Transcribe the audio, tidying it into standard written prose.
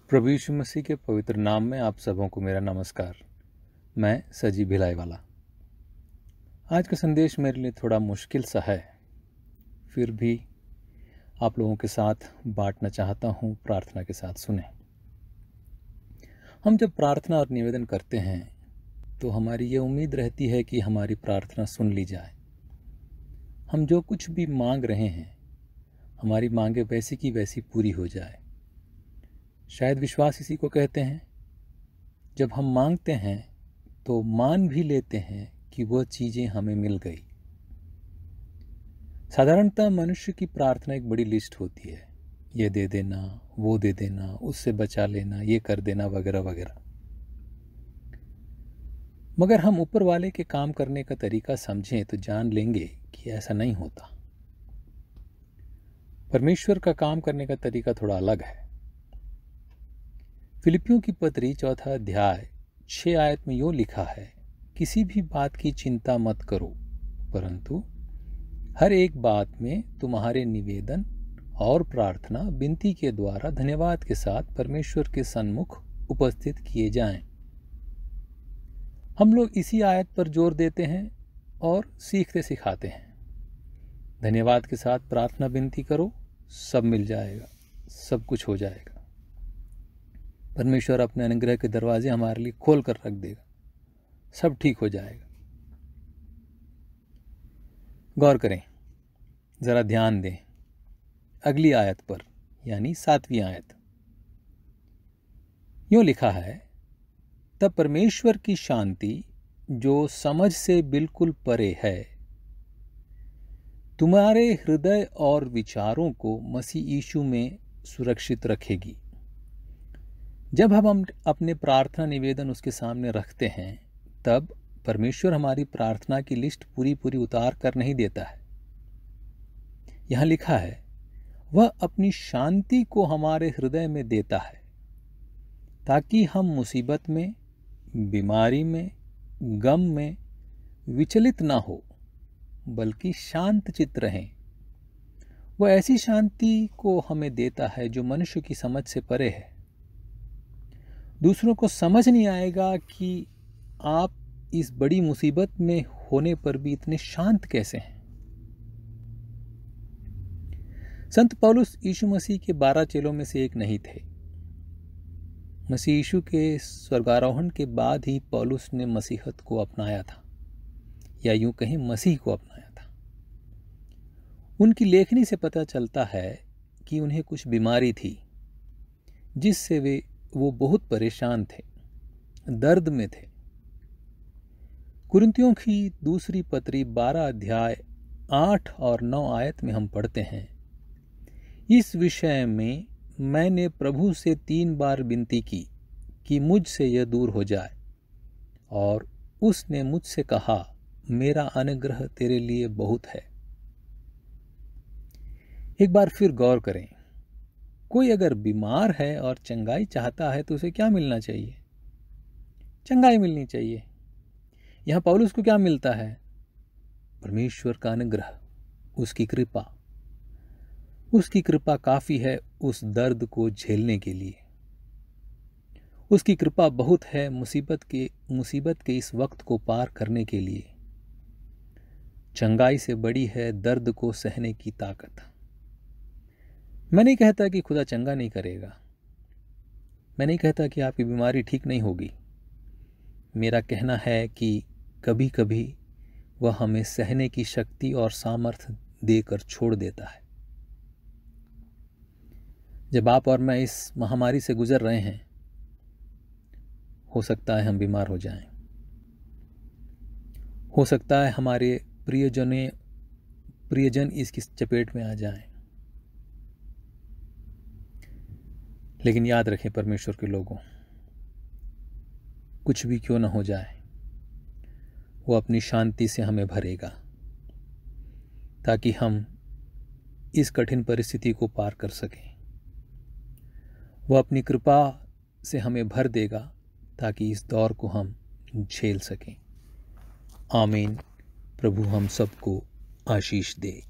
प्रभु यीशु मसीह के पवित्र नाम में आप सबों को मेरा नमस्कार। मैं सजी भिलाई वाला। आज का संदेश मेरे लिए थोड़ा मुश्किल सा है, फिर भी आप लोगों के साथ बांटना चाहता हूँ। प्रार्थना के साथ सुने। हम जब प्रार्थना और निवेदन करते हैं तो हमारी ये उम्मीद रहती है कि हमारी प्रार्थना सुन ली जाए। हम जो कुछ भी मांग रहे हैं, हमारी मांगे वैसी की वैसी पूरी हो जाए। शायद विश्वास इसी को कहते हैं। जब हम मांगते हैं तो मान भी लेते हैं कि वह चीज़ें हमें मिल गई। साधारणतः मनुष्य की प्रार्थना एक बड़ी लिस्ट होती है, ये दे देना, वो दे देना, उससे बचा लेना, ये कर देना, वगैरह वगैरह। मगर हम ऊपर वाले के काम करने का तरीका समझें तो जान लेंगे कि ऐसा नहीं होता। परमेश्वर का काम करने का तरीका थोड़ा अलग है। फिलिपियों की पत्री 4 अध्याय 6 आयत में यो लिखा है, किसी भी बात की चिंता मत करो, परंतु हर एक बात में तुम्हारे निवेदन और प्रार्थना विनती के द्वारा धन्यवाद के साथ परमेश्वर के सन्मुख उपस्थित किए जाएं। हम लोग इसी आयत पर जोर देते हैं और सीखते सिखाते हैं। धन्यवाद के साथ प्रार्थना विनती करो, सब मिल जाएगा, सब कुछ हो जाएगा। परमेश्वर अपने अनुग्रह के दरवाजे हमारे लिए खोल कर रख देगा, सब ठीक हो जाएगा। गौर करें, जरा ध्यान दें अगली आयत पर, यानी 7वीं आयत। यूं लिखा है, तब परमेश्वर की शांति जो समझ से बिल्कुल परे है तुम्हारे हृदय और विचारों को मसीह यीशु में सुरक्षित रखेगी। जब हम अपने प्रार्थना निवेदन उसके सामने रखते हैं, तब परमेश्वर हमारी प्रार्थना की लिस्ट पूरी पूरी उतार कर नहीं देता है। यहां लिखा है, वह अपनी शांति को हमारे हृदय में देता है ताकि हम मुसीबत में, बीमारी में, गम में विचलित ना हो, बल्कि शांत चित्त रहें। वह ऐसी शांति को हमें देता है जो मनुष्य की समझ से परे है। दूसरों को समझ नहीं आएगा कि आप इस बड़ी मुसीबत में होने पर भी इतने शांत कैसे हैं। संत पौलुस यीशु मसीह के 12 चेलों में से एक नहीं थे। मसीह यीशु के स्वर्गारोहण के बाद ही पौलुस ने मसीहत को अपनाया था, या यूं कहें मसीह को अपनाया था। उनकी लेखनी से पता चलता है कि उन्हें कुछ बीमारी थी जिससे वो बहुत परेशान थे, दर्द में थे। कुरिन्थियों की दूसरी पत्री 12 अध्याय 8 और 9 आयत में हम पढ़ते हैं, इस विषय में मैंने प्रभु से 3 बार विनती की कि मुझसे यह दूर हो जाए, और उसने मुझसे कहा, मेरा अनुग्रह तेरे लिए बहुत है। एक बार फिर गौर करें, कोई अगर बीमार है और चंगाई चाहता है तो उसे क्या मिलना चाहिए? चंगाई मिलनी चाहिए। यहां पौलुस को क्या मिलता है? परमेश्वर का अनुग्रह, उसकी कृपा। उसकी कृपा काफी है उस दर्द को झेलने के लिए। उसकी कृपा बहुत है मुसीबत के इस वक्त को पार करने के लिए। चंगाई से बड़ी है दर्द को सहने की ताकत। मैं नहीं कहता कि खुदा चंगा नहीं करेगा। मैं नहीं कहता कि आपकी बीमारी ठीक नहीं होगी। मेरा कहना है कि कभी कभी वह हमें सहने की शक्ति और सामर्थ्य देकर छोड़ देता है। जब आप और मैं इस महामारी से गुजर रहे हैं, हो सकता है हम बीमार हो जाएं। हो सकता है हमारे प्रियजन इसकी चपेट में आ जाएं। लेकिन याद रखें परमेश्वर के लोगों, कुछ भी क्यों न हो जाए, वो अपनी शांति से हमें भरेगा ताकि हम इस कठिन परिस्थिति को पार कर सकें। वो अपनी कृपा से हमें भर देगा ताकि इस दौर को हम झेल सकें। आमीन। प्रभु हम सबको आशीष दे।